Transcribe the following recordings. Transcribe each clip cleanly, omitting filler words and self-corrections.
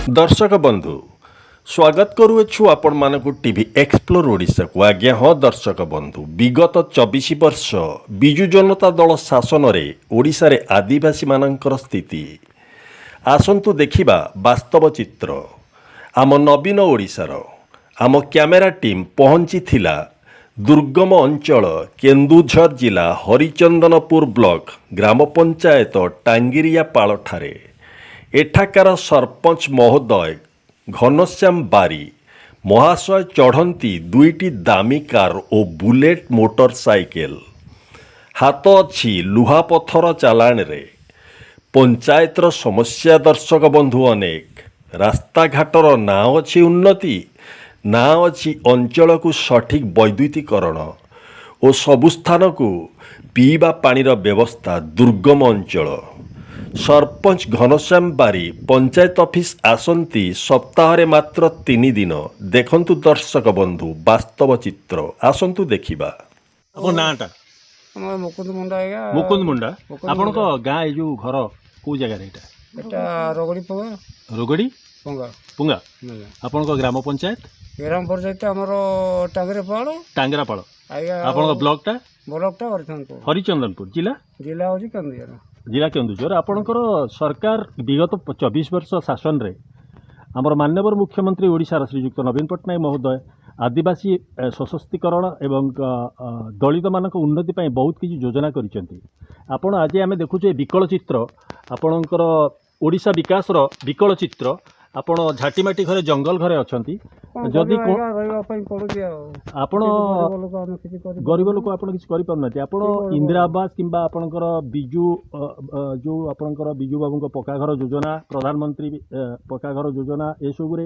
दर्शक बंधु स्वागत करुछु आपण मानकु टीवी एक्सप्लोर ओडिशा को। आज्ञा हाँ दर्शक बंधु, विगत 24 वर्ष बिजु जनता दल शासन रे ओडिशा रे आदिवासी मानकर स्थिति आसंतु देखिबा वास्तव चित्र। आम नवीन ओडिशार आम कैमेरा टीम पहुंची थिला दुर्गम अंचल केन्दुझर जिला हरिचंदनपुर ब्लॉक ग्राम पंचायत टांगिरिया पाळ ठारे। एठाकार सरपंच महोदय घनश्याम बारी महाशय चढ़ती दुईटी दामी कार और बुलेट मोटरसाइकेल। हाथ अच्छी लुहा पथर चालाण रे पंचायतर समस्या दर्शक बंधु अनेक। रास्ता घाटर ना अच्छी उन्नति ना अच्छी अंचल को सठिक वैद्युतीकरण और सबु स्थान को पीवा पानीर व्यवस्था दुर्गम अंचल। सरपंच घनश्याम बारी पंचायत ऑफिस आसंती सप्ताह रे मात्र 3 दिन। देखंतु दर्शक बंधु वास्तव चित्र आसंतु देखिबा। आपन नाटा हमर मुकुंद मुंडा आया मुकुंद मुंडा आपन को गाँ ए जो घर को जगह रे एटा रगड़ी पोगा रोगड़ी पोगा पुंगा आपन को ग्राम पंचायत ग्राम पंचायत हमर टांगरे पाड़ो टांगरापाड़ आया आपन को ब्लॉक टा हरिचंदनपुर जिला जिला होजी कंदिया जिला केन्दुझर। आपनकर सरकार विगत 24 वर्ष शासन रे आमर माननीय मुख्यमंत्री ओडिशार श्रीयुक्त नवीन पट्टनायक महोदय आदिवासी सशक्तिकरण एवं दलित मानक उन्नति ପାଇଁ बहुत किसी योजना करिसेंती। आपण आज आमे देखुचे विकल चित्र आपणकर ओडिशा विकास रो विकल चित्र। आपण झाटीमाटी घरे जंगल घरे अछंती जदि आपण गरीब लोक आपण किछ करि परनाती। आपण इंदिरा आवास किंबा आपणकर बिजु जो आपणकर बिजु बाबू को पक्का घर योजना प्रधानमंत्री पक्का घर योजना ए सब रे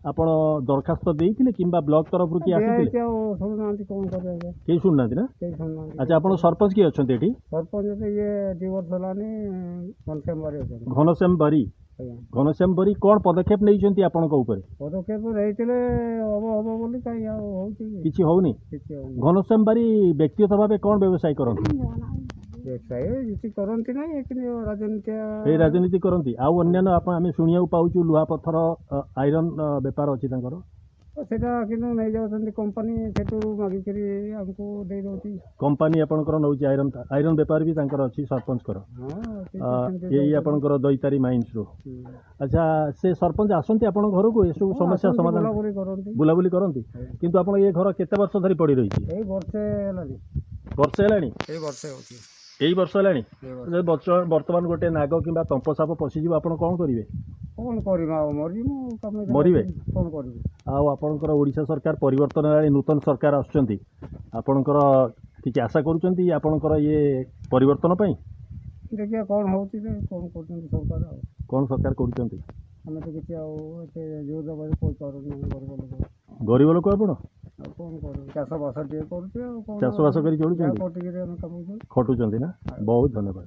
आपण दरखास्त देइथिले किंबा ब्लॉक तरफ रु की आसीथिले के सुननाती ना। अच्छा आपण सरपंच की अछंती एठी सरपंच ये 2 वर्ष लानी घनश्याम बारी घनश्याम बारी कौन पदक्षेप नहीं आपणक पदक्षेप नहीं किसी होनी। घनश्याम बारी व्यक्तिगत भाव कौन व्यवसाय करती राजनीति करती आउ अन्य आम शुणा पाचु लुहा पथर आईरन बेपार अच्छी कंपनी कंपनी आपंकर नौ आईरन आईरन बेपार भी अच्छी सरपंच यही आपंकर दैतारी माइंस रो। अच्छा से सरपंच आसती आप घर को ये सब समस्या समाधान बुलाबुली करती किंतु आप ये घर केते वर्ष धरी पड़ी रही वर्षे यही वर्ष है बर्तमान गोटे नाग कि तंपसाप पशिज आप कौन करेंगे मरवे आपणकर ओडिशा सरकार परिवर्तन नूतन सरकार आसुचंती आपणकर किसी आशा करुचंती आपणकर ये परिवर्तन पई देखिए कौन होती कौन करचंती सरकार कौन सरकार करुचंती हमें तो किसी जो दबाई कोई कर गरीब लोक आपण कौन कर चाष बास चाष बास कर चलुचंती खटुचंती ना। बहुत धन्यवाद।